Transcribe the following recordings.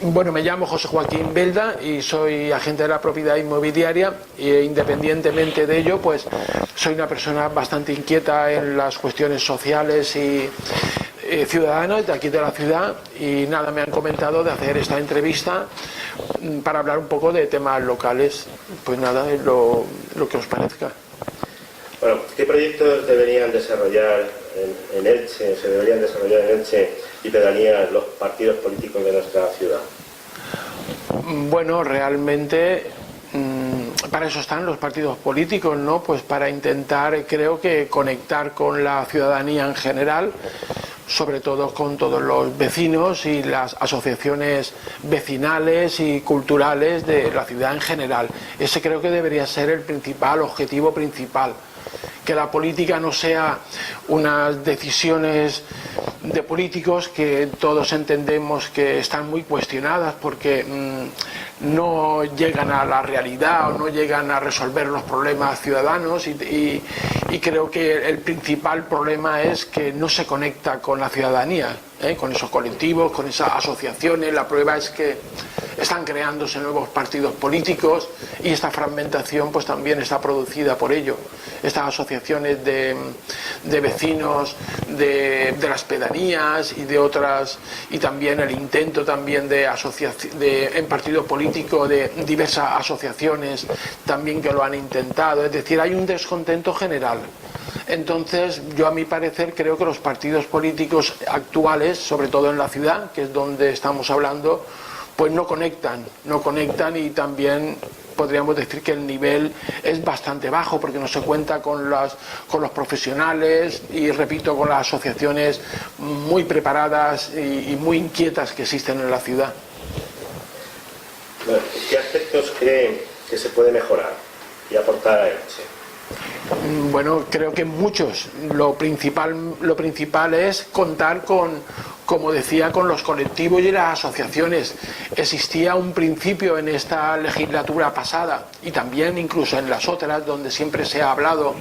Bueno, me llamo José Joaquín Belda y soy agente de la propiedad inmobiliaria e independientemente de ello, pues soy una persona bastante inquieta en las cuestiones sociales y ciudadanas de aquí de la ciudad y nada, me han comentado de hacer esta entrevista para hablar un poco de temas locales. Pues nada, es lo que os parezca. Bueno, ¿qué proyectos deberían desarrollar en Elche, se deberían desarrollar en Elche y pedanías los partidos políticos de nuestra ciudad? Bueno, realmente para eso están los partidos políticos, ¿no? Pues para intentar, creo que conectar con la ciudadanía en general, sobre todo con todos los vecinos y las asociaciones vecinales y culturales de la ciudad en general. Ese creo que debería ser el objetivo principal. Que la política no sea unas decisiones de políticos que todos entendemos que están muy cuestionadas porque no llegan a la realidad o no llegan a resolver los problemas ciudadanos y creo que el principal problema es que no se conecta con la ciudadanía, con esos colectivos, con esas asociaciones. La prueba es que están creándose nuevos partidos políticos y esta fragmentación pues también está producida por ello. Estas asociaciones de vecinos de las pedanías y de otras, y también el intento también en partido político de diversas asociaciones también que lo han intentado, es decir, hay un descontento general. Entonces, yo a mi parecer creo que los partidos políticos actuales, sobre todo en la ciudad, que es donde estamos hablando, pues no conectan y también podríamos decir que el nivel es bastante bajo porque no se cuenta con los profesionales y, repito, con las asociaciones muy preparadas y muy inquietas que existen en la ciudad. Bueno, ¿qué aspectos creen que se puede mejorar y aportar a Elche? Bueno, creo que muchos. Lo principal es contar con, como decía, con los colectivos y las asociaciones. Existía un principio en esta legislatura pasada y también incluso en las otras, donde siempre se ha hablado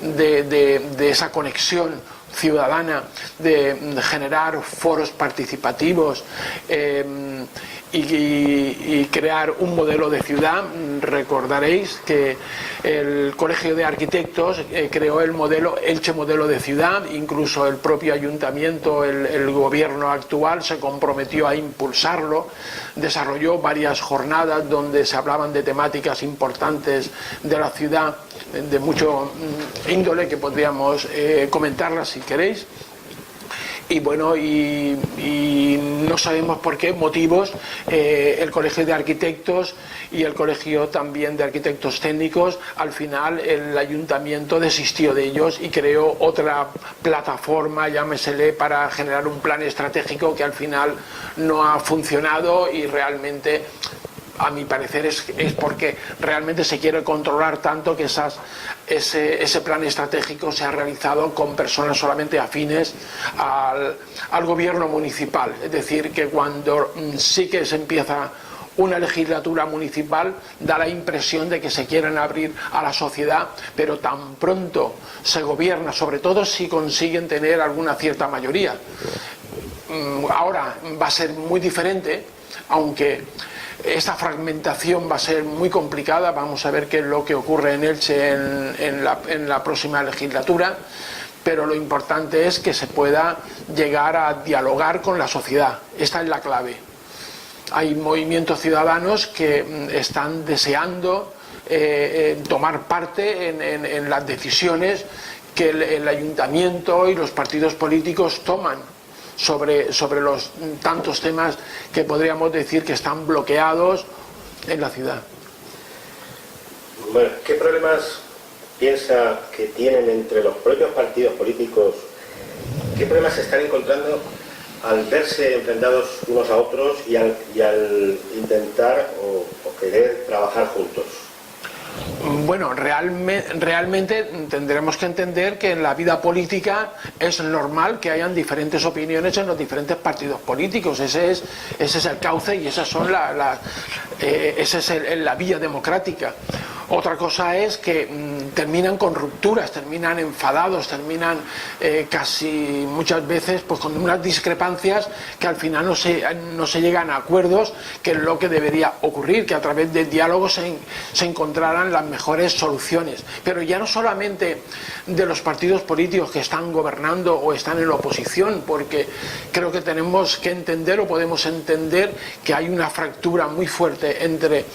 de esa conexión ciudadana, de generar foros participativos y crear un modelo de ciudad. Recordaréis que el Colegio de Arquitectos creó el modelo Elche Modelo de Ciudad, incluso el propio ayuntamiento, el gobierno actual se comprometió a impulsarlo, desarrolló varias jornadas donde se hablaban de temáticas importantes de la ciudad, de mucho índole que podríamos comentarlas si queréis. Y bueno, y no sabemos por qué motivos el Colegio de Arquitectos y el Colegio también de Arquitectos Técnicos, al final el ayuntamiento desistió de ellos y creó otra plataforma, llámesele, para generar un plan estratégico que al final no ha funcionado y realmente, a mi parecer, es porque realmente se quiere controlar tanto que ese plan estratégico se ha realizado con personas solamente afines al gobierno municipal. Es decir, que cuando sí que se empieza una legislatura municipal da la impresión de que se quieren abrir a la sociedad, pero tan pronto se gobierna, sobre todo si consiguen tener alguna cierta mayoría. Ahora va a ser muy diferente, aunque esta fragmentación va a ser muy complicada. Vamos a ver qué es lo que ocurre en Elche en la próxima legislatura, pero lo importante es que se pueda llegar a dialogar con la sociedad. Esta es la clave. Hay movimientos ciudadanos que están deseando tomar parte en las decisiones que el ayuntamiento y los partidos políticos toman sobre los tantos temas que podríamos decir que están bloqueados en la ciudad. Bueno, ¿qué problemas piensa que tienen entre los propios partidos políticos? ¿Qué problemas se están encontrando al verse enfrentados unos a otros y al intentar o querer trabajar juntos? Bueno, realmente tendremos que entender que en la vida política es normal que hayan diferentes opiniones en los diferentes partidos políticos. Ese es el cauce y esas son esa es la vía democrática. Otra cosa es que terminan con rupturas, terminan enfadados, terminan casi muchas veces pues con unas discrepancias que al final no se llegan a acuerdos, que es lo que debería ocurrir, que a través del diálogo se encontraran las mejores soluciones. Pero ya no solamente de los partidos políticos que están gobernando o están en la oposición, porque creo que tenemos que entender o podemos entender que hay una fractura muy fuerte entre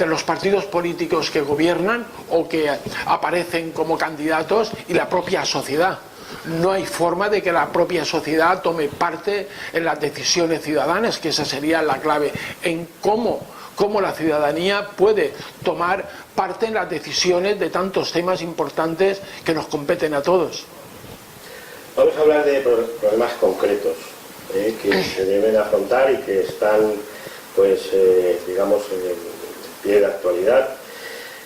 los partidos políticos que gobiernan o que aparecen como candidatos y la propia sociedad. No hay forma de que la propia sociedad tome parte en las decisiones ciudadanas, que esa sería la clave, en cómo la ciudadanía puede tomar parte en las decisiones de tantos temas importantes que nos competen a todos. Vamos a hablar de problemas concretos que se deben afrontar y que están, pues, digamos, en pie de actualidad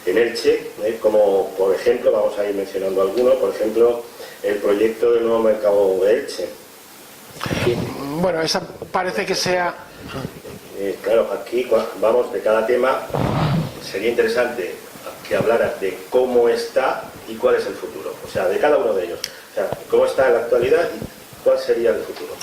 en Elche, como por ejemplo, vamos a ir mencionando algunos, por ejemplo, el proyecto del nuevo mercado de Elche. Bueno, esa parece que sea... Claro, aquí vamos de cada tema, sería interesante que hablara de cómo está y cuál es el futuro, o sea, de cada uno de ellos, o sea, cómo está en la actualidad y cuál sería el futuro.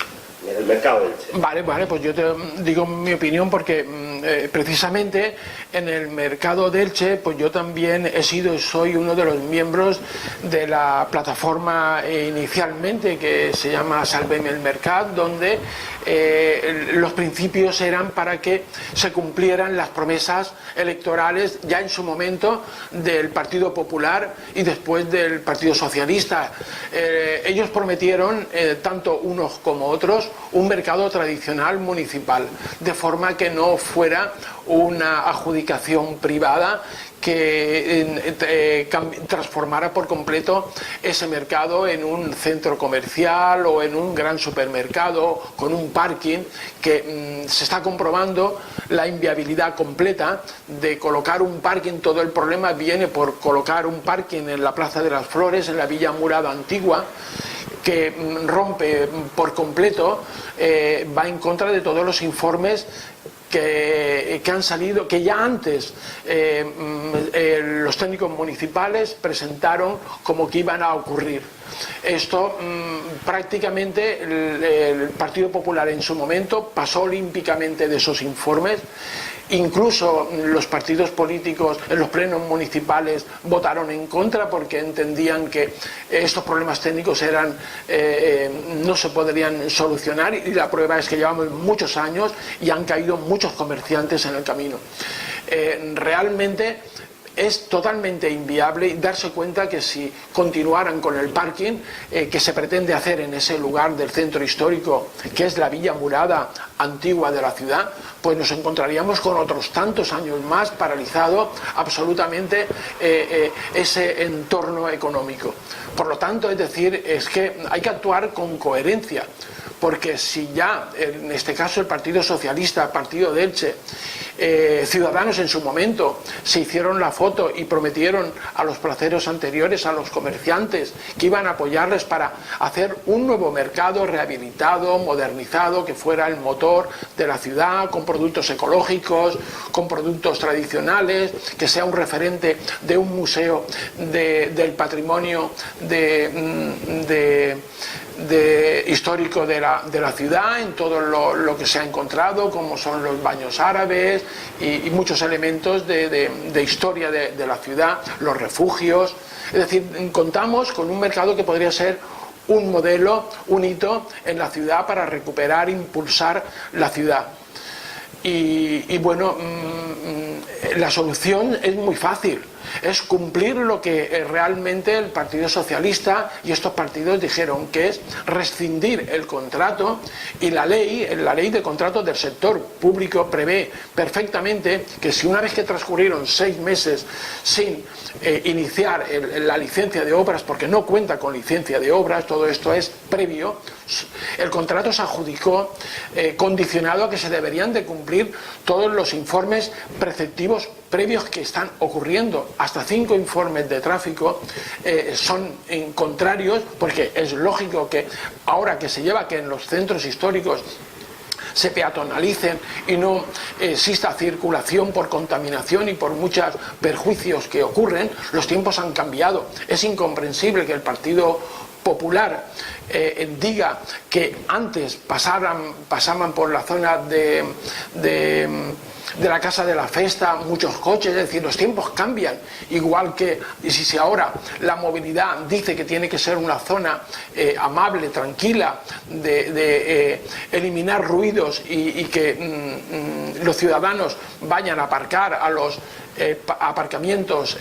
El mercado de Elche. Vale, pues yo te digo mi opinión porque precisamente en el mercado de Elche, pues yo también he sido y soy uno de los miembros de la plataforma inicialmente que se llama Salvem el Mercat, donde los principios eran para que se cumplieran las promesas electorales ya en su momento del Partido Popular y después del Partido Socialista. Ellos prometieron, tanto unos como otros, un mercado tradicional municipal, de forma que no fuera una adjudicación privada que transformara por completo ese mercado en un centro comercial o en un gran supermercado con un parking, que se está comprobando la inviabilidad completa de colocar un parking. Todo el problema viene por colocar un parking en la Plaza de las Flores, en la Villa Murada Antigua, que rompe por completo, va en contra de todos los informes que han salido, que ya antes los técnicos municipales presentaron como que iban a ocurrir. Esto prácticamente el Partido Popular en su momento pasó olímpicamente de esos informes. Incluso los partidos políticos en los plenos municipales votaron en contra porque entendían que estos problemas técnicos no se podrían solucionar, y la prueba es que llevamos muchos años y han caído muchos comerciantes en el camino. Realmente es totalmente inviable darse cuenta que si continuaran con el parking que se pretende hacer en ese lugar del centro histórico, que es la Villa Murada Antigua de la ciudad, pues nos encontraríamos con otros tantos años más paralizado absolutamente ese entorno económico. Por lo tanto, es decir, es que hay que actuar con coherencia, porque si ya, en este caso el Partido Socialista, Partido de Elche, Ciudadanos en su momento se hicieron la foto y prometieron a los placeros anteriores, a los comerciantes, que iban a apoyarles para hacer un nuevo mercado rehabilitado, modernizado, que fuera el motor de la ciudad, con productos ecológicos, con productos tradicionales, que sea un referente de un museo del patrimonio histórico de la ciudad, en todo lo que se ha encontrado, como son los baños árabes y muchos elementos de historia de la ciudad, los refugios. Es decir, contamos con un mercado que podría ser un modelo, un hito en la ciudad para recuperar, impulsar la ciudad. Y bueno, la solución es muy fácil, es cumplir lo que realmente el Partido Socialista y estos partidos dijeron, que es rescindir el contrato. Y la ley de contratos del sector público prevé perfectamente que si una vez que transcurrieron 6 meses sin iniciar la licencia de obras, porque no cuenta con licencia de obras, todo esto es previo, el contrato se adjudicó condicionado a que se deberían de cumplir todos los informes preceptivos previos que están ocurriendo. Hasta 5 informes de tráfico son contrarios, porque es lógico que ahora que se lleva que en los centros históricos se peatonalicen y no exista circulación por contaminación y por muchos perjuicios que ocurren. Los tiempos han cambiado. Es incomprensible que el Partido Popular diga que antes pasaban por la zona de la Casa de la Festa muchos coches. Es decir, los tiempos cambian, igual que si ahora la movilidad dice que tiene que ser una zona amable, tranquila, de eliminar ruidos y que los ciudadanos vayan a aparcar a los aparcamientos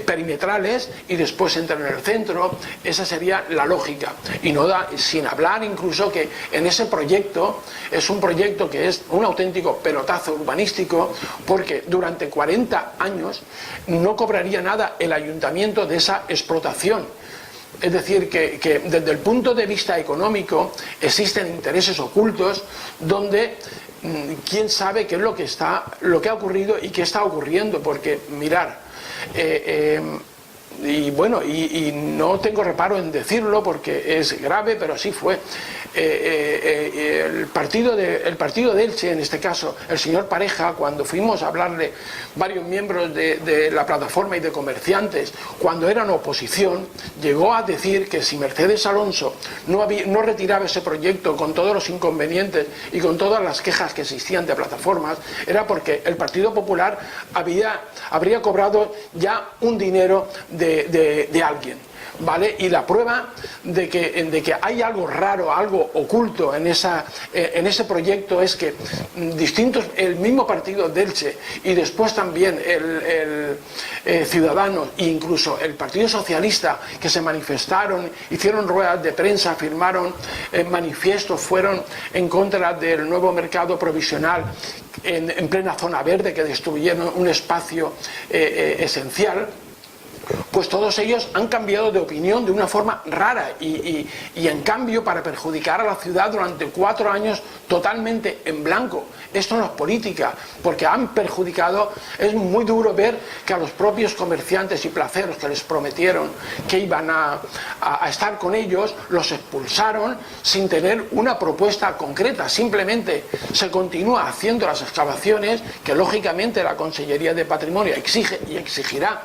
perimetrales y después entran en el centro. Esa sería la lógica, y no da, sin hablar incluso que en ese proyecto es un proyecto que es un auténtico pelotazo urbanístico, porque durante 40 años no cobraría nada el ayuntamiento de esa explotación. Es decir, que desde el punto de vista económico existen intereses ocultos donde quién sabe qué es lo que ha ocurrido y qué está ocurriendo, porque mirar, y bueno, y no tengo reparo en decirlo porque es grave, pero así fue. El partido de Elche, en este caso, el señor Pareja, cuando fuimos a hablarle varios miembros de la plataforma y de comerciantes, cuando eran oposición, llegó a decir que si Mercedes Alonso no retiraba ese proyecto con todos los inconvenientes y con todas las quejas que existían de plataformas, era porque el Partido Popular habría cobrado ya un dinero de alguien. ¿Vale? Y la prueba de que hay algo raro, algo oculto en ese proyecto es que el mismo partido de Elche y después también el Ciudadanos e incluso el Partido Socialista, que se manifestaron, hicieron ruedas de prensa, firmaron manifiestos, fueron en contra del nuevo mercado provisional en plena zona verde, que destruyeron un espacio esencial. Pues todos ellos han cambiado de opinión de una forma rara y en cambio, para perjudicar a la ciudad durante 4 años totalmente en blanco. Esto no es política, porque han perjudicado. Es muy duro ver que a los propios comerciantes y placeros que les prometieron que iban a estar con ellos, los expulsaron sin tener una propuesta concreta. Simplemente se continúa haciendo las excavaciones que lógicamente la Consellería de Patrimonio exige y exigirá,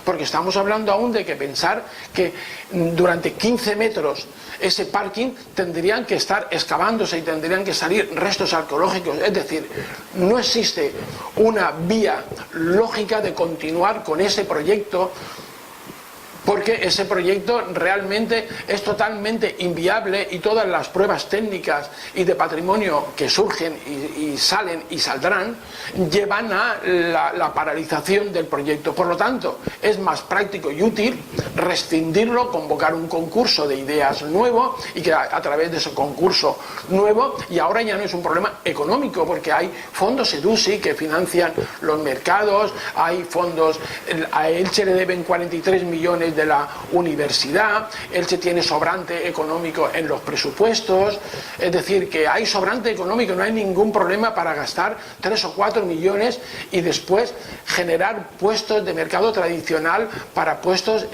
porque estamos hablando aún de que pensar que durante 15 metros ese parking tendrían que estar excavándose y tendrían que salir restos arqueológicos. Es decir, no existe una vía lógica de continuar con ese proyecto, porque ese proyecto realmente es totalmente inviable y todas las pruebas técnicas y de patrimonio que surgen y salen y saldrán llevan a la paralización del proyecto. Por lo tanto, es más práctico y útil rescindirlo, convocar un concurso de ideas nuevo y que a través de ese concurso nuevo, y ahora ya no es un problema económico porque hay fondos EDUSI que financian los mercados, hay fondos, a Elche le deben 43 millones de la universidad, Elche tiene sobrante económico en los presupuestos. Es decir, que hay sobrante económico, no hay ningún problema para gastar 3 o 4 millones y después generar puestos de mercado tradicional para puestos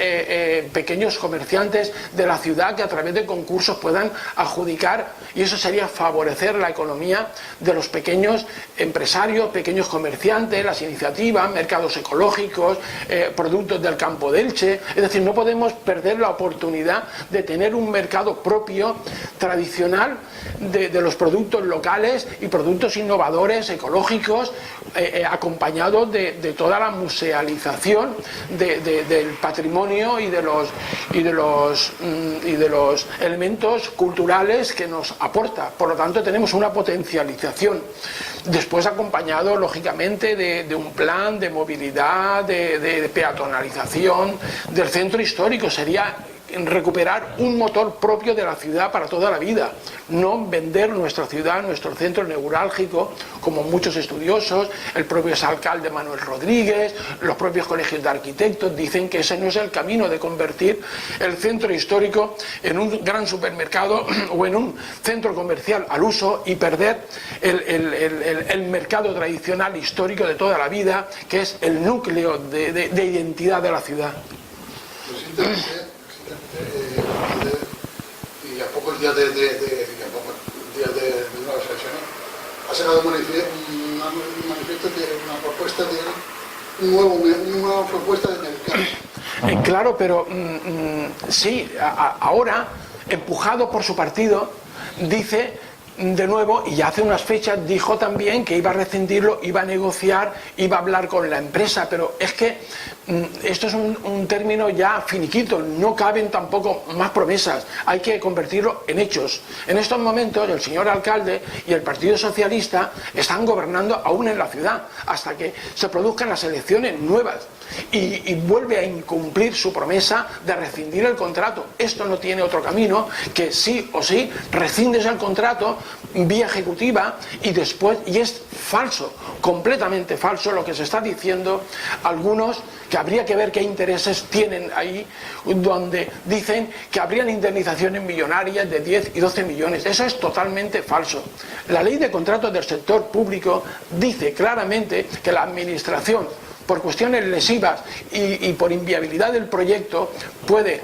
pequeños comerciantes de la ciudad que a través de concursos puedan adjudicar, y eso sería favorecer la economía de los pequeños empresarios, pequeños comerciantes, las iniciativas, mercados ecológicos, productos del campo de Elche. Es decir, no podemos perder la oportunidad de tener un mercado propio, tradicional, de los productos locales y productos innovadores, ecológicos, acompañados de toda la musealización del patrimonio y de los elementos culturales que nos aporta. Por lo tanto, tenemos una potencialización. Después acompañado, lógicamente, de un plan de movilidad, de peatonalización del centro histórico. Sería recuperar un motor propio de la ciudad para toda la vida, no vender nuestra ciudad, nuestro centro neurálgico, como muchos estudiosos, el propio exalcalde Manuel Rodríguez, los propios colegios de arquitectos dicen que ese no es el camino, de convertir el centro histórico en un gran supermercado o en un centro comercial al uso y perder el mercado tradicional histórico de toda la vida, que es el núcleo de identidad de la ciudad. Y a pocos días de nuevas elecciones, sacado un manifiesto una propuesta de una nueva propuesta de mercado. Claro, pero sí, ahora, empujado por su partido, dice de nuevo, y hace unas fechas dijo también que iba a rescindirlo, iba a negociar, iba a hablar con la empresa, pero es que esto es un término ya finiquito, no caben tampoco más promesas, hay que convertirlo en hechos. En estos momentos el señor alcalde y el Partido Socialista están gobernando aún en la ciudad, hasta que se produzcan las elecciones nuevas. Y vuelve a incumplir su promesa de rescindir el contrato. Esto no tiene otro camino que sí o sí rescindes el contrato vía ejecutiva y después, y es falso, completamente falso lo que se está diciendo algunos, que habría que ver qué intereses tienen ahí, donde dicen que habrían indemnizaciones millonarias de 10 y 12 millones. Eso es totalmente falso. La ley de contratos del sector público dice claramente que la administración, por cuestiones lesivas y por inviabilidad del proyecto, puede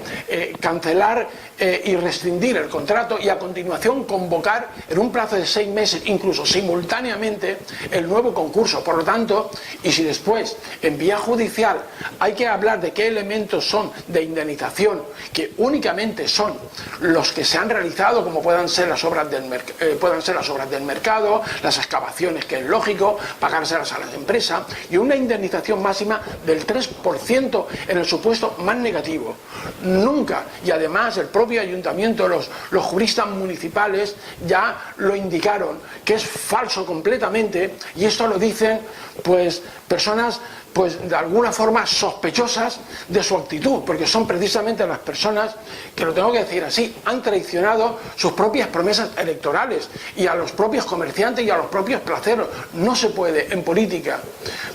cancelar y rescindir el contrato y a continuación convocar en un plazo de 6 meses, incluso simultáneamente, el nuevo concurso. Por lo tanto, y si después en vía judicial hay que hablar de qué elementos son de indemnización, que únicamente son los que se han realizado, como puedan ser las obras del mercado, las excavaciones, que es lógico, pagárselas a las empresas, y una indemnización máxima del 3% en el supuesto más negativo. Nunca, y además el propio ayuntamiento, los juristas municipales ya lo indicaron, que es falso completamente, y esto lo dicen pues personas pues de alguna forma sospechosas de su actitud, porque son precisamente las personas que, lo tengo que decir así, han traicionado sus propias promesas electorales, y a los propios comerciantes y a los propios placeros. No se puede en política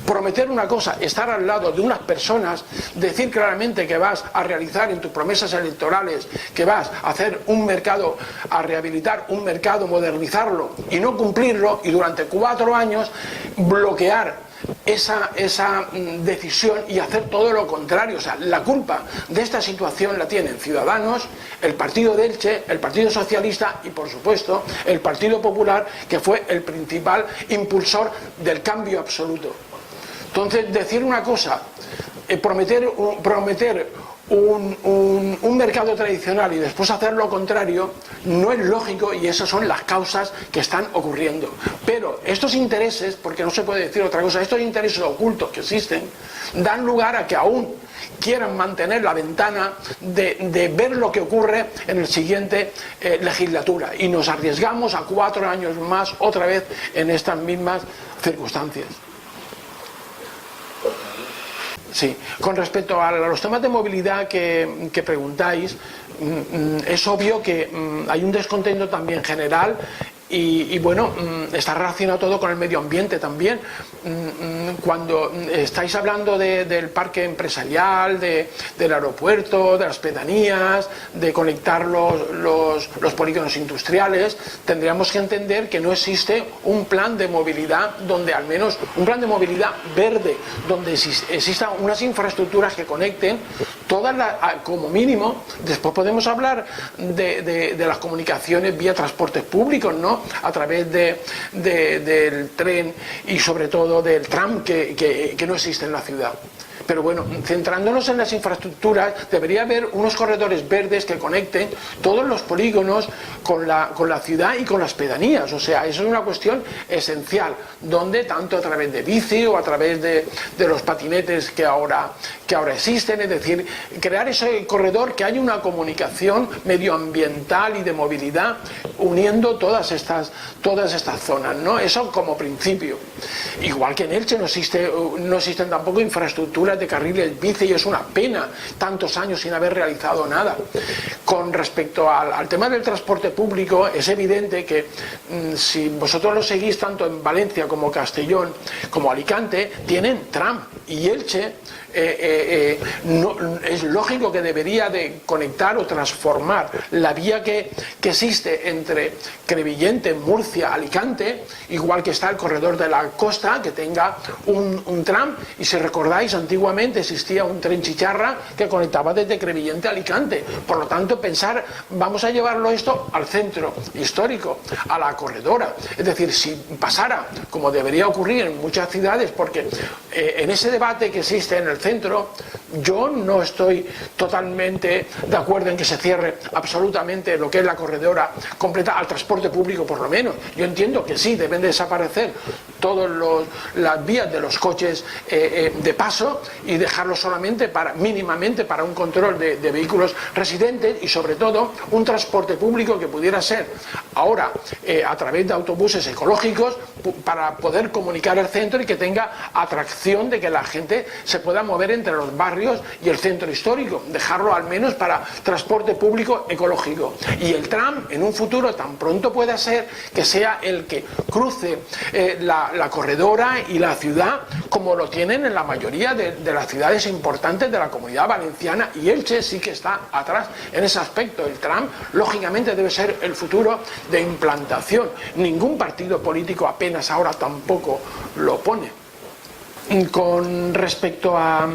prometer una cosa, estar al lado de unas personas, decir claramente que vas a realizar en tus promesas electorales, que vas a hacer un mercado, a rehabilitar un mercado, modernizarlo, y no cumplirlo, y durante 4 años bloquear esa decisión y hacer todo lo contrario. O sea, la culpa de esta situación la tienen Ciudadanos, el partido de Elche, el Partido Socialista y, por supuesto, el Partido Popular, que fue el principal impulsor del cambio absoluto. Entonces, decir una cosa, prometer un mercado tradicional y después hacer lo contrario, no es lógico, y esas son las causas que están ocurriendo. Pero estos intereses, porque no se puede decir otra cosa, estos intereses ocultos que existen, dan lugar a que aún quieran mantener la ventana de ver lo que ocurre en el siguiente legislatura, y nos arriesgamos a 4 años más otra vez en estas mismas circunstancias. Sí, con respecto a los temas de movilidad que preguntáis, es obvio que hay un descontento también general y bueno, está relacionado todo con el medio ambiente también. Cuando estáis hablando del parque empresarial, del aeropuerto, de las pedanías, de conectar los polígonos industriales, tendríamos que entender que no existe un plan de movilidad, donde al menos un plan de movilidad verde, donde existan unas infraestructuras que conecten todas como mínimo. Después podemos hablar de las comunicaciones vía transportes públicos, ¿no? A través del tren y sobre todo del tram que no existe en la ciudad. Pero bueno, centrándonos en las infraestructuras, debería haber unos corredores verdes que conecten todos los polígonos con la ciudad y con las pedanías. O sea, eso es una cuestión esencial, donde tanto a través de bici o a través de los patinetes que ahora existen, es decir, crear ese corredor, que haya una comunicación medioambiental y de movilidad uniendo todas estas zonas, ¿no? Eso como principio. Igual que en Elche no existen tampoco infraestructuras de carriles bici, y es una pena tantos años sin haber realizado nada. Con respecto al tema del transporte público, es evidente que si vosotros lo seguís tanto en Valencia como Castellón como Alicante, tienen tram, y Elche no, es lógico que debería de conectar o transformar la vía que existe entre Crevillente, Murcia, Alicante, igual que está el corredor de la costa, que tenga un tram. Y si recordáis, antiguamente antiguamente existía un tren chicharra que conectaba desde Crevillente a Alicante. Por lo tanto, pensar, vamos a llevarlo esto al centro histórico, a la corredora. Es decir, si pasara, como debería ocurrir en muchas ciudades, porque en ese debate que existe en el centro, yo no estoy totalmente de acuerdo en que se cierre absolutamente lo que es la corredora completa al transporte público, por lo menos. Yo entiendo que sí, deben desaparecer todas las vías de los coches de paso y dejarlo solamente mínimamente para un control de vehículos residentes y sobre todo un transporte público que pudiera ser ahora a través de autobuses ecológicos para poder comunicar el centro y que tenga atracción de que la gente se pueda mover entre los barrios y el centro histórico, dejarlo al menos para transporte público ecológico. Y el tram en un futuro tan pronto pueda ser que sea el que cruce la corredora y la ciudad, como lo tienen en la mayoría de las ciudades importantes de la Comunidad Valenciana, y Elche sí que está atrás en ese aspecto. El tram lógicamente debe ser el futuro de implantación. Ningún partido político apenas ahora tampoco lo pone. Con respecto a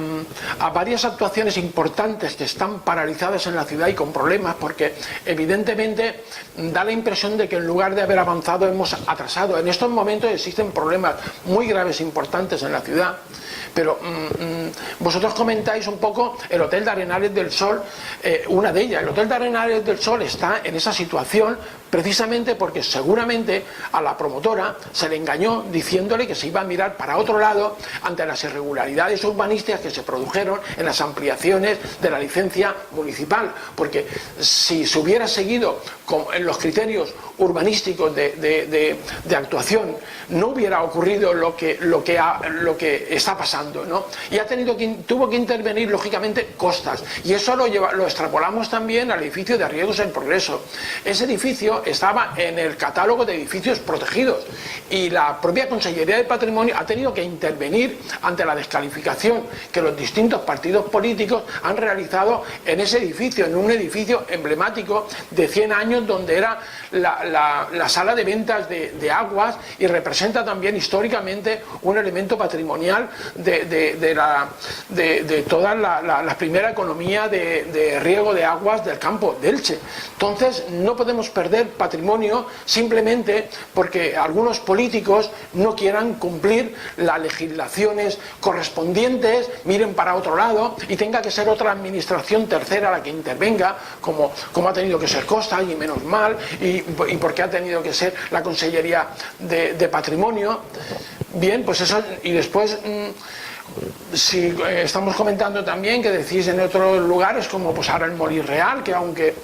varias actuaciones importantes que están paralizadas en la ciudad y con problemas, porque evidentemente da la impresión de que en lugar de haber avanzado hemos atrasado. En estos momentos existen problemas muy graves e importantes en la ciudad, pero vosotros comentáis un poco el Hotel de Arenales del Sol, una de ellas. El Hotel de Arenales del Sol está en esa situación precisamente porque seguramente a la promotora se le engañó diciéndole que se iba a mirar para otro lado ante las irregularidades urbanísticas que se produjeron en las ampliaciones de la licencia municipal, porque si se hubiera seguido en los criterios urbanísticos de actuación no hubiera ocurrido lo que está pasando, ¿no? Y tuvo que intervenir lógicamente costas, y eso lo extrapolamos también al edificio de Riegos del Progreso. Ese edificio estaba en el catálogo de edificios protegidos y la propia Consellería de Patrimonio ha tenido que intervenir ante la descalificación que los distintos partidos políticos han realizado en ese edificio, en un edificio emblemático de 100 años donde era la sala de ventas de aguas y representa también históricamente un elemento patrimonial de toda la primera economía de riego de aguas del campo de Elche. Entonces no podemos perder patrimonio simplemente porque algunos políticos no quieran cumplir las legislaciones correspondientes, miren para otro lado y tenga que ser otra administración tercera la que intervenga, como ha tenido que ser Costa, y menos mal, y porque ha tenido que ser la Consellería de Patrimonio. Bien, pues eso. Y después si estamos comentando también que decís en otros lugares como pues ahora el Molí Real, que aunque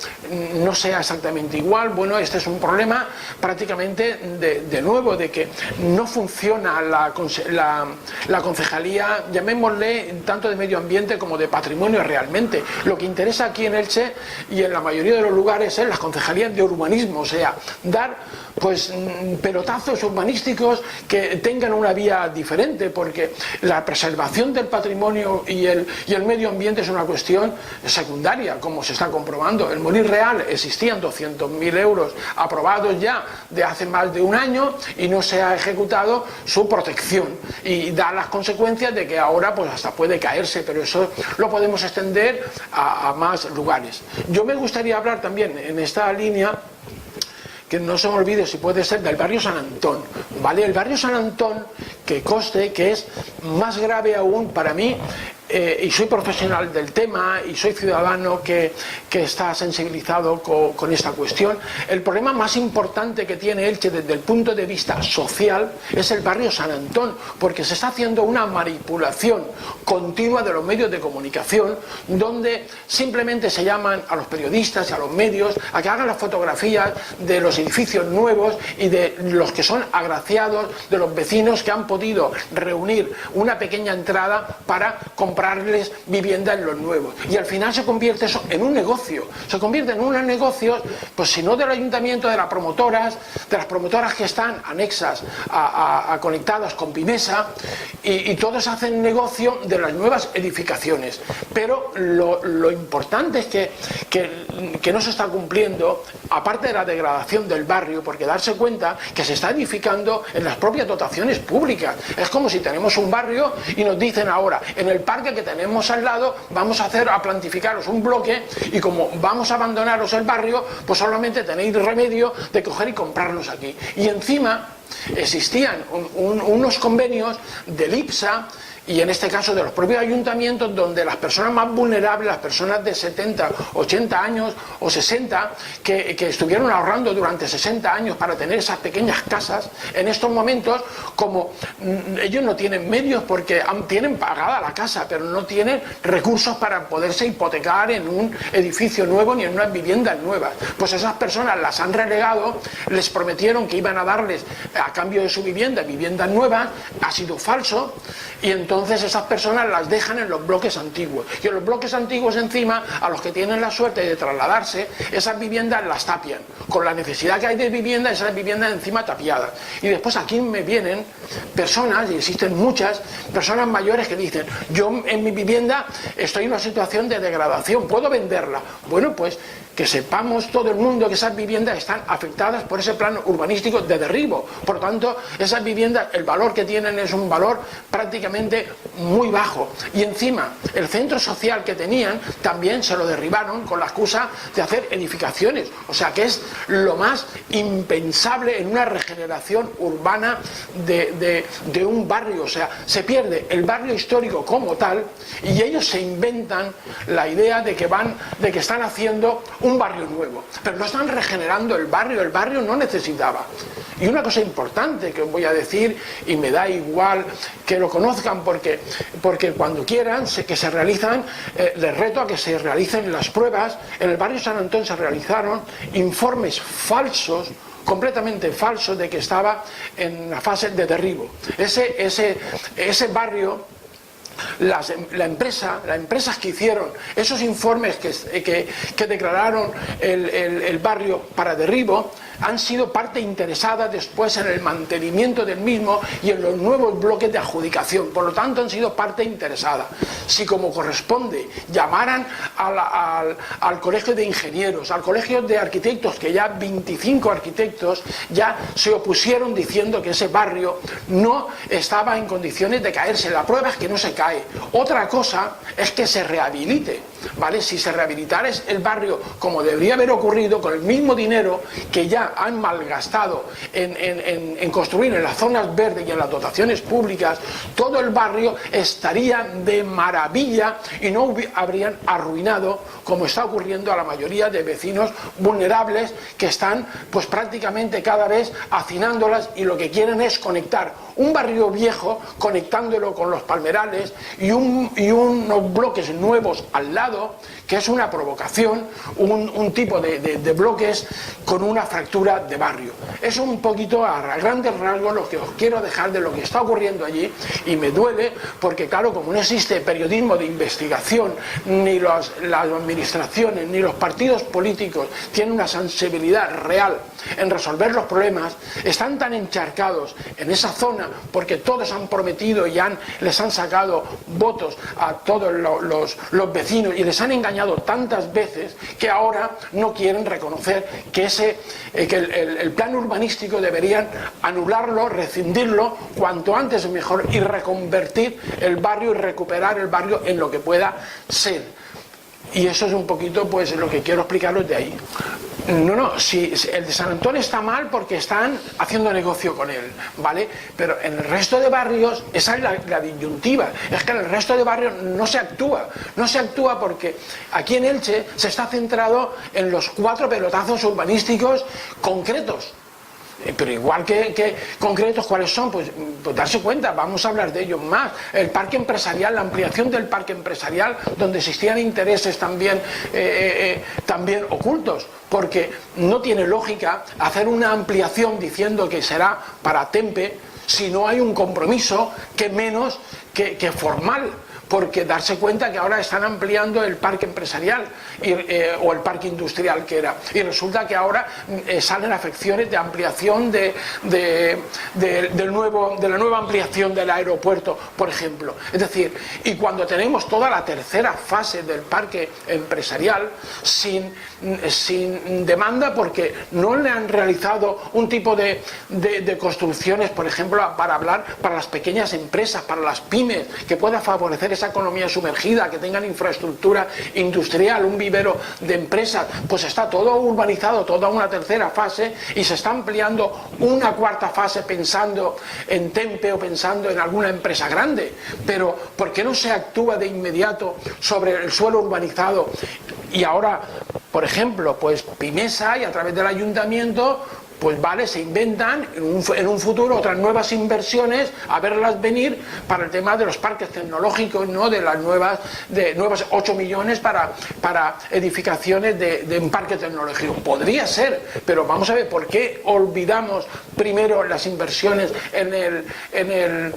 no sea exactamente igual, bueno, este es un problema prácticamente de nuevo, de que no funciona la concejalía, llamémosle tanto de medio ambiente como de patrimonio realmente. Lo que interesa aquí en Elche y en la mayoría de los lugares es las concejalías de urbanismo, o sea, dar pues pelotazos urbanísticos que tengan una vía diferente, porque la preservación del patrimonio y el medio ambiente es una cuestión secundaria, como se está comprobando. En Molí Real existían 200.000 euros aprobados ya de hace más de un año y no se ha ejecutado su protección, y da las consecuencias de que ahora pues hasta puede caerse, pero eso lo podemos extender a más lugares. Yo me gustaría hablar también en esta línea, que no se me olvide si puede ser, del barrio San Antón, ¿vale? El barrio San Antón, que conste que es más grave aún para mí, y soy profesional del tema y soy ciudadano que está sensibilizado con esta cuestión. El problema más importante que tiene Elche desde el punto de vista social es el barrio San Antón, porque se está haciendo una manipulación continua de los medios de comunicación, donde simplemente se llaman a los periodistas y a los medios a que hagan las fotografías de los edificios nuevos y de los que son agraciados, de los vecinos que han podido reunir una pequeña entrada para comprarles vivienda en los nuevos, y al final se convierte eso en un negocio, se convierte en unos negocios, pues si no del ayuntamiento, de las promotoras que están anexas conectadas con Pimesa, y todos hacen negocio de las nuevas edificaciones. Pero lo importante es que no se está cumpliendo, aparte de la degradación del barrio, porque darse cuenta que se está edificando en las propias dotaciones públicas. Es como si tenemos un barrio y nos dicen ahora, en el parque parque que tenemos al lado vamos a plantificaros un bloque, y como vamos a abandonaros el barrio, pues solamente tenéis remedio de coger y comprarnos aquí. Y encima existían unos convenios del IPSA, y en este caso de los propios ayuntamientos, donde las personas más vulnerables, las personas de 70, 80 años o 60, que estuvieron ahorrando durante 60 años para tener esas pequeñas casas, en estos momentos, como ellos no tienen medios porque tienen pagada la casa, pero no tienen recursos para poderse hipotecar en un edificio nuevo ni en unas viviendas nuevas, pues esas personas las han relegado, les prometieron que iban a darles a cambio de su vivienda, viviendas nuevas, ha sido falso, y entonces esas personas las dejan en los bloques antiguos, y en los bloques antiguos encima, a los que tienen la suerte de trasladarse, esas viviendas las tapian, con la necesidad que hay de vivienda, esas viviendas encima tapiadas. Y después aquí me vienen personas, y existen muchas personas mayores que dicen: yo en mi vivienda estoy en una situación de degradación, ¿puedo venderla? Bueno, pues que sepamos todo el mundo que esas viviendas están afectadas por ese plan urbanístico de derribo. Por lo tanto, esas viviendas, el valor que tienen es un valor prácticamente muy bajo. Y encima, el centro social que tenían también se lo derribaron con la excusa de hacer edificaciones. O sea que es lo más impensable en una regeneración urbana de un barrio. O sea, se pierde el barrio histórico como tal, y ellos se inventan la idea de que están haciendo un barrio nuevo, pero no están regenerando el barrio no necesitaba. Y una cosa importante que os voy a decir, y me da igual que lo conozcan, porque cuando quieran que se realizan, les reto a que se realicen las pruebas. En el barrio San Antón se realizaron informes falsos, completamente falsos, de que estaba en la fase de derribo. Ese barrio, las empresas que hicieron esos informes que declararon el barrio para derribo, han sido parte interesada después en el mantenimiento del mismo y en los nuevos bloques de adjudicación. Por lo tanto, han sido parte interesada. Si, como corresponde, llamaran al colegio de ingenieros, al colegio de arquitectos, que ya 25 arquitectos ya se opusieron diciendo que ese barrio no estaba en condiciones de caerse. La prueba es que no se cae. Otra cosa es que se rehabilite, ¿vale? Si se rehabilitara el barrio como debería haber ocurrido, con el mismo dinero que ya han malgastado en construir en las zonas verdes y en las dotaciones públicas, todo el barrio estaría de maravilla y no habrían arruinado, como está ocurriendo a la mayoría de vecinos vulnerables, que están pues prácticamente cada vez hacinándolas, y lo que quieren es conectar un barrio viejo, conectándolo con los palmerales y unos bloques nuevos al lado, que es una provocación, un tipo de bloques con una fractura de barrio. Es un poquito a grandes rasgos lo que os quiero dejar de lo que está ocurriendo allí, y me duele porque, claro, como no existe periodismo de investigación, ni las administraciones ni los partidos políticos tienen una sensibilidad real en resolver los problemas, están tan encharcados en esa zona porque todos han prometido y les han sacado votos a todos los vecinos y les han engañado tantas veces, que ahora no quieren reconocer que el plan urbanístico deberían anularlo, rescindirlo cuanto antes mejor, y reconvertir el barrio y recuperar el barrio en lo que pueda ser. Y eso es un poquito pues lo que quiero explicaros de ahí. Si el de San Antón está mal porque están haciendo negocio con él, ¿vale? Pero en el resto de barrios, esa es la disyuntiva, es que en el resto de barrios no se actúa porque aquí en Elche se está centrado en los 4 pelotazos urbanísticos concretos. Pero igual que concretos, ¿cuáles son? Pues darse cuenta, vamos a hablar de ellos más. El parque empresarial, la ampliación del parque empresarial, donde existían intereses también ocultos, porque no tiene lógica hacer una ampliación diciendo que será para Tempe si no hay un compromiso que menos que formal. Porque darse cuenta que ahora están ampliando el parque empresarial o el parque industrial que era, y resulta que ahora salen afecciones de ampliación de la nueva ampliación del aeropuerto, por ejemplo. Es decir, y cuando tenemos toda la tercera fase del parque empresarial sin sin demanda porque no le han realizado un tipo de construcciones, por ejemplo, para las pequeñas empresas, para las pymes, que pueda favorecer esa economía sumergida, que tengan infraestructura industrial, un vivero de empresas. Pues está todo urbanizado, toda una tercera fase, y se está ampliando una cuarta fase pensando en Tempe o pensando en alguna empresa grande. Pero ¿por qué no se actúa de inmediato sobre el suelo urbanizado? Y ahora, por ejemplo, pues Pimesa, y a través del ayuntamiento, pues vale, se inventan en un futuro otras nuevas inversiones, a verlas venir, para el tema de los parques tecnológicos, ¿no? De nuevas 8 millones para edificaciones de un parque tecnológico. Podría ser, pero vamos a ver, ¿por qué olvidamos primero las inversiones en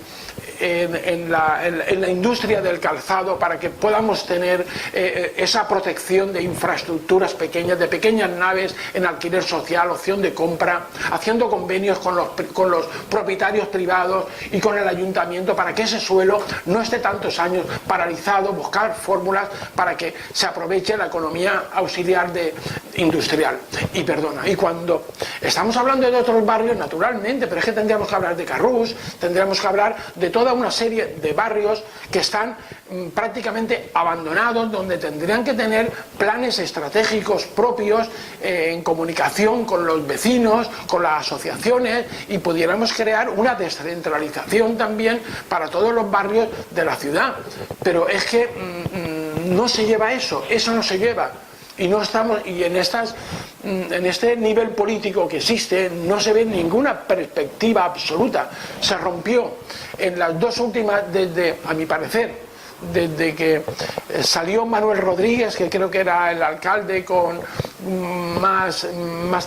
la industria del calzado, para que podamos tener esa protección de infraestructuras pequeñas, de pequeñas naves en alquiler social, opción de compra, haciendo convenios con los propietarios privados y con el ayuntamiento, para que ese suelo no esté tantos años paralizado, buscar fórmulas para que se aproveche la economía auxiliar industrial. Y cuando estamos hablando de otros barrios, naturalmente, pero es que tendríamos que hablar de Carrús, tendríamos que hablar de toda una serie de barrios que están prácticamente abandonados, donde tendrían que tener planes estratégicos propios en comunicación con los vecinos, con las asociaciones, y pudiéramos crear una descentralización también para todos los barrios de la ciudad. Pero es que no se lleva eso no se lleva. Y no estamos, y en este nivel político que existe, no se ve ninguna perspectiva absoluta. Se rompió en las dos últimas, a mi parecer, desde que salió Manuel Rodríguez, que creo que era el alcalde más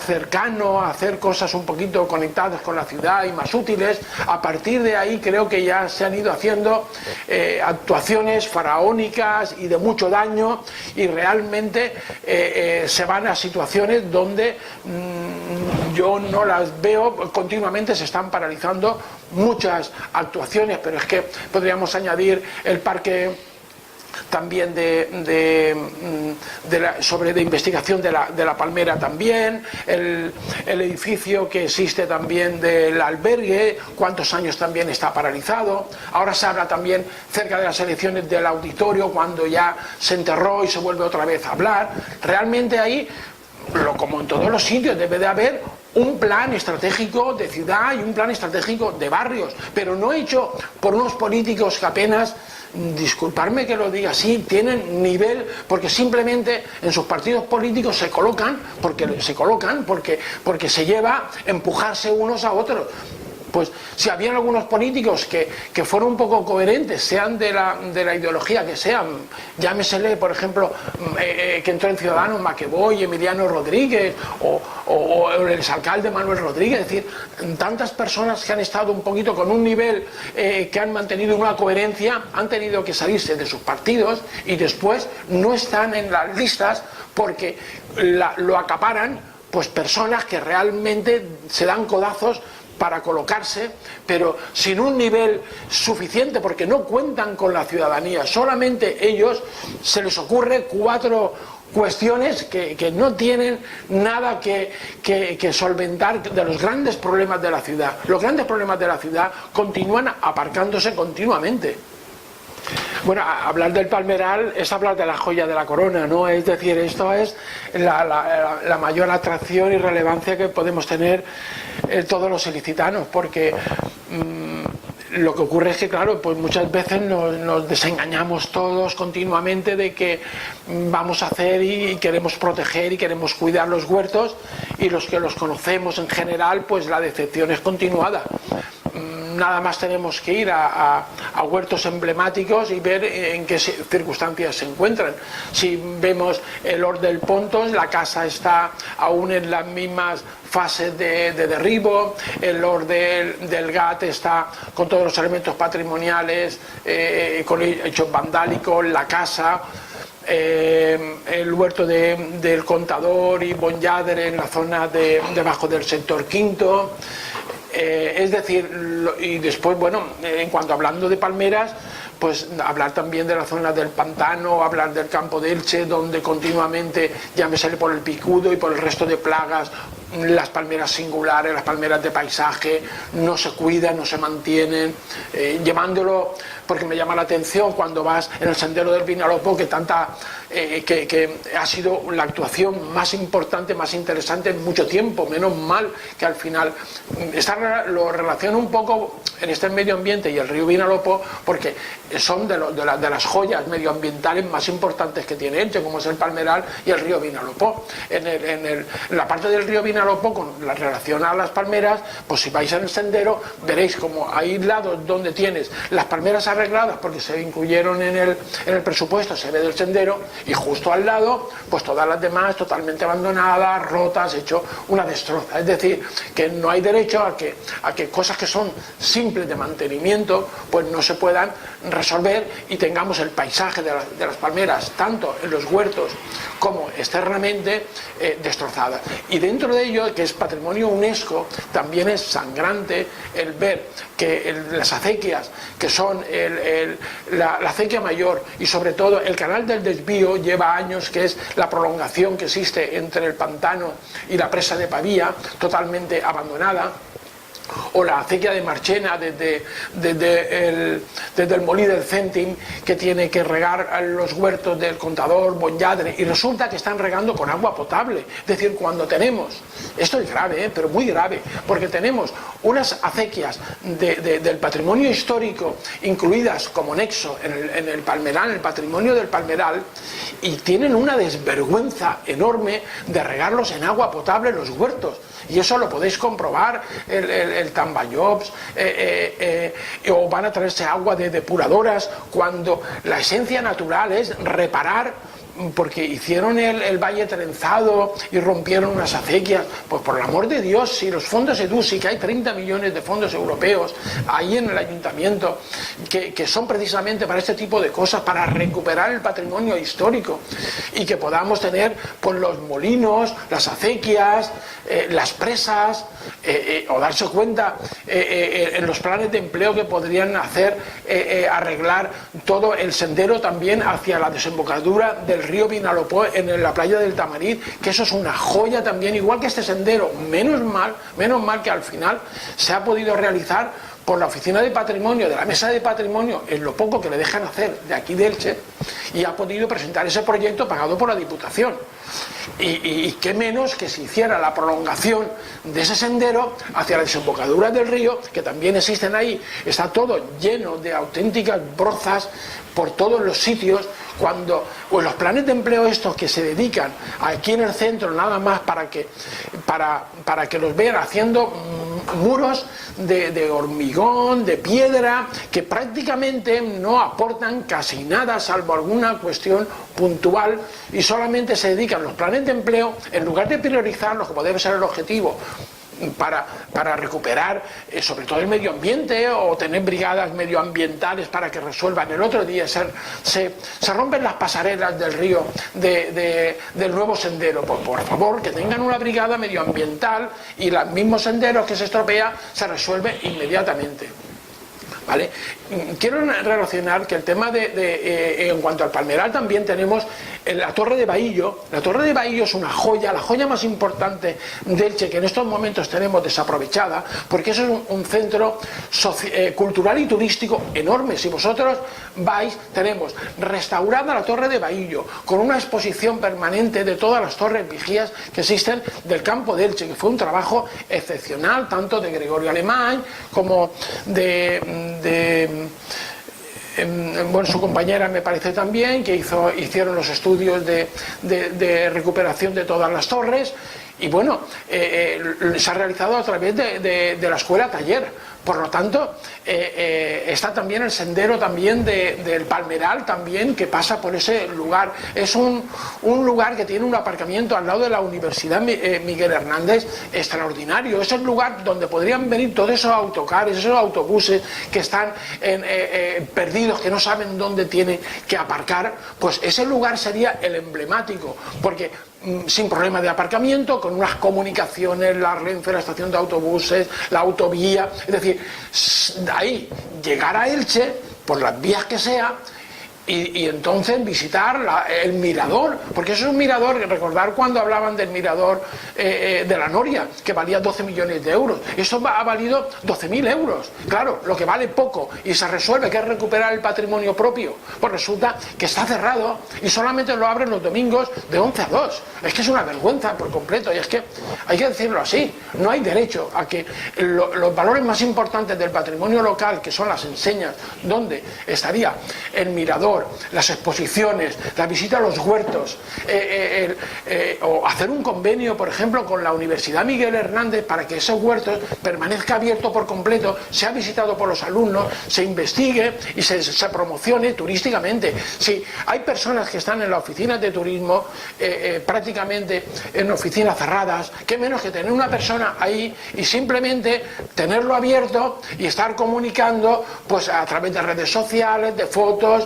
cercano a hacer cosas un poquito conectadas con la ciudad y más útiles. A partir de ahí creo que ya se han ido haciendo actuaciones faraónicas y de mucho daño, y realmente se van a situaciones donde yo no las veo. Continuamente se están paralizando muchas actuaciones, pero es que podríamos añadir el parque también de investigación de la Palmera, también el edificio que existe también del albergue, cuántos años también está paralizado. Ahora se habla también cerca de las elecciones del auditorio, cuando ya se enterró y se vuelve otra vez a hablar. Realmente ahí, como en todos los sitios, debe de haber un plan estratégico de ciudad y un plan estratégico de barrios, pero no hecho por unos políticos que apenas, disculparme que lo diga así, tienen nivel, porque simplemente en sus partidos políticos se colocan porque se lleva empujarse unos a otros. Pues si habían algunos políticos que fueron un poco coherentes, sean de la ideología que sean, llámesele, por ejemplo, que entró en Ciudadanos Maqueboy, Emiliano Rodríguez, o el exalcalde Manuel Rodríguez, es decir, tantas personas que han estado un poquito con un nivel, que han mantenido una coherencia, han tenido que salirse de sus partidos y después no están en las listas porque lo acaparan pues personas que realmente se dan codazos para colocarse, pero sin un nivel suficiente, porque no cuentan con la ciudadanía. Solamente ellos se les ocurre 4 cuestiones que no tienen nada que solventar de los grandes problemas de la ciudad. Los grandes problemas de la ciudad continúan aparcándose continuamente. Bueno, hablar del Palmeral es hablar de la joya de la corona, ¿no? Es decir, esto es la mayor atracción y relevancia que podemos tener todos los ilicitanos, porque lo que ocurre es que, claro, pues muchas veces nos desengañamos todos continuamente de que vamos a hacer y queremos proteger y queremos cuidar los huertos, y los que los conocemos en general, pues la decepción es continuada. Nada más tenemos que ir a huertos emblemáticos y ver en qué circunstancias se encuentran. Si vemos el Hort del Pontos, la casa está aún en las mismas fases de derribo. El Hort del Gat está con todos los elementos patrimoniales, con hechos vandálicos, la casa. El huerto del Contador y Bonlladre en la zona debajo del sector quinto. Es decir, y después, bueno, en cuanto hablando de palmeras, pues hablar también de la zona del pantano, hablar del campo de Elche, donde continuamente, ya me sale por el picudo y por el resto de plagas, las palmeras singulares, las palmeras de paisaje, no se cuidan, no se mantienen, llevándolo, porque me llama la atención cuando vas en el sendero del Vinalopó, que que ha sido la actuación más importante, más interesante en mucho tiempo, menos mal que al final lo relaciono un poco en este medio ambiente y el río Vinalopó, porque son de las joyas medioambientales más importantes que tiene Elche, como es el Palmeral y el río Vinalopó. En la parte del río Vinalopó, con la relación a las palmeras, pues si vais en el sendero, veréis como hay lados donde tienes las palmeras arregladas porque se incluyeron en el presupuesto, se ve del sendero, y justo al lado, pues todas las demás totalmente abandonadas, rotas, hecho una destroza. Es decir, que no hay derecho a que cosas que son simples de mantenimiento, pues no se puedan resolver y tengamos el paisaje de las palmeras, tanto en los huertos como externamente, destrozadas. Y dentro de ello, que es patrimonio UNESCO, también es sangrante el ver que las acequias, que son la acequia mayor y sobre todo el canal del desvío, lleva años, que es la prolongación que existe entre el pantano y la presa de Pavía, totalmente abandonada, o la acequia de Marchena desde el Molí del Céntim, que tiene que regar los huertos del Contador, Bonlladre, y resulta que están regando con agua potable. Es decir, cuando tenemos, esto es grave, pero muy grave, porque tenemos unas acequias del patrimonio histórico incluidas como nexo en el Palmeral, en el patrimonio del Palmeral, y tienen una desvergüenza enorme de regarlos en agua potable los huertos. Y eso lo podéis comprobar, el Tambayops, o van a traerse agua de depuradoras, cuando la esencia natural es reparar, porque hicieron el valle trenzado y rompieron unas acequias. Pues por el amor de Dios, si los fondos EDUSI, que hay 30 millones de fondos europeos ahí en el ayuntamiento, que son precisamente para este tipo de cosas, para recuperar el patrimonio histórico, y que podamos tener pues los molinos, las acequias, las presas, o darse cuenta en los planes de empleo que podrían hacer, arreglar todo el sendero también hacia la desembocadura del río Vinalopó en la playa del Tamarit, que eso es una joya también, igual que este sendero. Menos mal que al final se ha podido realizar por la Oficina de Patrimonio, de la Mesa de Patrimonio, en lo poco que le dejan hacer de aquí de Elche, y ha podido presentar ese proyecto pagado por la Diputación. Y qué menos que se hiciera la prolongación de ese sendero hacia la desembocadura del río, que también existen ahí. Está todo lleno de auténticas brozas por todos los sitios, cuando pues los planes de empleo estos que se dedican aquí en el centro nada más para que los vean haciendo muros de hormigón, de piedra, que prácticamente no aportan casi nada, salvo alguna cuestión puntual, y solamente se dedican los planes de empleo, en lugar de priorizar lo que puede ser el objetivo para recuperar sobre todo el medio ambiente, o tener brigadas medioambientales para que resuelvan. El otro día se rompen las pasarelas del río del nuevo sendero. Pues por favor, que tengan una brigada medioambiental, y los mismos senderos que se estropea se resuelve inmediatamente. ¿Vale? Quiero relacionar que el tema en cuanto al Palmeral, también tenemos la Torre de Bahillo. La Torre de Bahillo es una joya, la joya más importante de Elche, que en estos momentos tenemos desaprovechada, porque eso es un centro cultural y turístico enorme. Si vosotros vais, tenemos restaurada la Torre de Bahillo, con una exposición permanente de todas las torres vigías que existen del campo de Elche, que fue un trabajo excepcional, tanto de Gregorio Alemán como bueno, su compañera, me parece también, que hicieron los estudios de recuperación de todas las torres. Y bueno, se ha realizado a través de la escuela taller. Por lo tanto, está también el sendero también del Palmeral, también, que pasa por ese lugar. Es un lugar que tiene un aparcamiento al lado de la Universidad Miguel Hernández extraordinario. Es el lugar donde podrían venir todos esos autocares, esos autobuses que están perdidos, que no saben dónde tienen que aparcar. Pues ese lugar sería el emblemático, porque sin problema de aparcamiento, con unas comunicaciones, la Renfe, la estación de autobuses, la autovía. Es decir, de ahí llegar a Elche por las vías que sea, y entonces visitar el mirador, porque eso es un mirador, recordar cuando hablaban del mirador de la Noria, que valía 12 millones de euros, eso ha valido 12.000 euros, claro, lo que vale poco y se resuelve, que es recuperar el patrimonio propio, pues resulta que está cerrado y solamente lo abren los domingos de 11 a 2, es que es una vergüenza por completo, y es que hay que decirlo así, no hay derecho a que los valores más importantes del patrimonio local, que son las enseñas, donde estaría el mirador, las exposiciones, la visita a los huertos, o hacer un convenio, por ejemplo, con la Universidad Miguel Hernández para que esos huertos permanezca abierto por completo, sea visitado por los alumnos, se investigue y se promocione turísticamente. Si hay personas que están en las oficinas de turismo, prácticamente en oficinas cerradas, qué menos que tener una persona ahí y simplemente tenerlo abierto y estar comunicando pues a través de redes sociales, de fotos,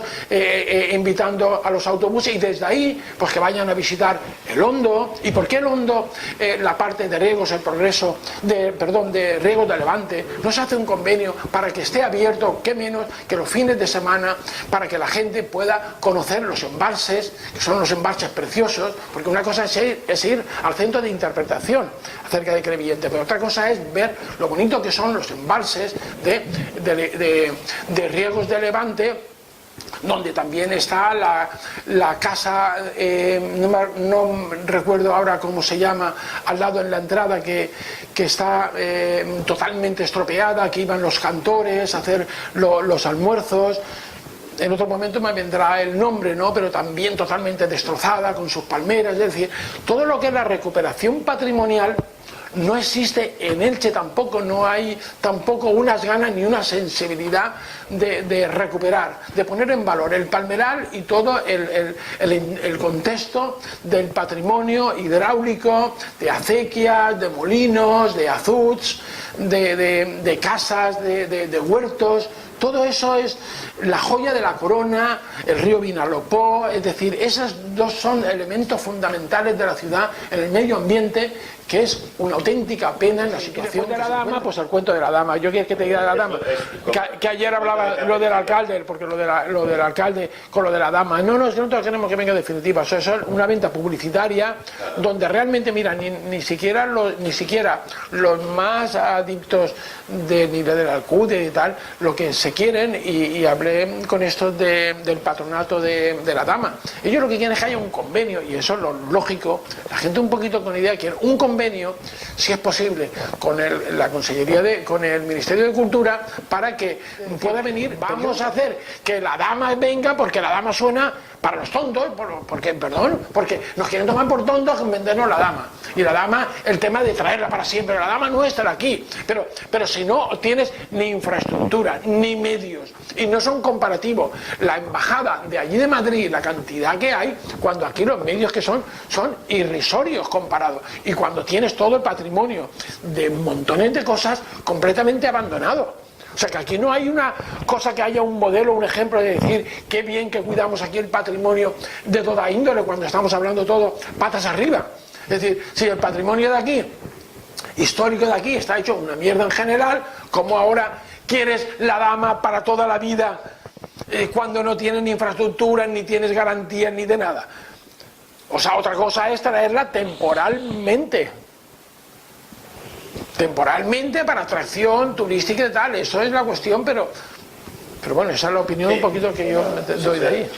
invitando a los autobuses, y desde ahí pues que vayan a visitar el Hondo. ¿Y por qué el Hondo, la parte de riegos, el progreso de riegos de Levante, no se hace un convenio para que esté abierto, qué menos que los fines de semana, para que la gente pueda conocer los embalses, que son los embalses preciosos, porque una cosa es ir al centro de interpretación acerca de Crevillente, pero otra cosa es ver lo bonito que son los embalses de riegos de Levante, donde también está la casa, no recuerdo ahora cómo se llama, al lado en la entrada, que está totalmente estropeada, que iban los cantores a hacer los almuerzos. En otro momento me vendrá el nombre, ¿no? Pero también totalmente destrozada, con sus palmeras. Es decir, todo lo que es la recuperación patrimonial no existe en Elche tampoco, no hay tampoco unas ganas ni una sensibilidad de recuperar, de poner en valor el palmeral y todo el contexto del patrimonio hidráulico, de acequias, de molinos, de azuts, de casas, de huertos. Todo eso es la joya de la corona, el río Vinalopó, es decir, esos dos son elementos fundamentales de la ciudad en el medio ambiente, que es una auténtica pena en la situación de la dama. Pues el cuento de la dama, yo quiero que te diga de la dama, que ayer hablaba lo del alcalde, porque lo del alcalde con lo de la dama, no, es que nosotros queremos que venga definitiva, eso es una venta publicitaria, donde realmente, mira, ni siquiera los más adictos ni del Alcude y tal, lo que se quieren, y hablé con estos del patronato de la dama, ellos lo que quieren es que haya un convenio, y eso es lo lógico, la gente un poquito con idea quiere un convenio, si es posible, con la Consellería con el Ministerio de Cultura, para que pueda venir. Vamos a hacer que la dama venga, porque la dama suena para los tontos, porque nos quieren tomar por tontos en vendernos la dama, y la dama, el tema de traerla para siempre, la dama no está aquí, pero si no tienes ni infraestructura ni medios, y no son comparativos la embajada de allí de Madrid, la cantidad que hay, cuando aquí los medios que son irrisorios comparados, y cuando tienes todo el patrimonio de montones de cosas completamente abandonado. O sea, que aquí no hay una cosa, que haya un modelo, un ejemplo de decir qué bien que cuidamos aquí el patrimonio de toda índole, cuando estamos hablando todo patas arriba. Es decir, si el patrimonio de aquí, histórico de aquí, está hecho una mierda en general, ¿cómo ahora quieres la dama para toda la vida cuando no tienes ni infraestructura, ni tienes garantías, ni de nada? O sea, otra cosa es traerla temporalmente para atracción turística y tal, eso es la cuestión, pero bueno, esa es la opinión un poquito que yo doy de ahí.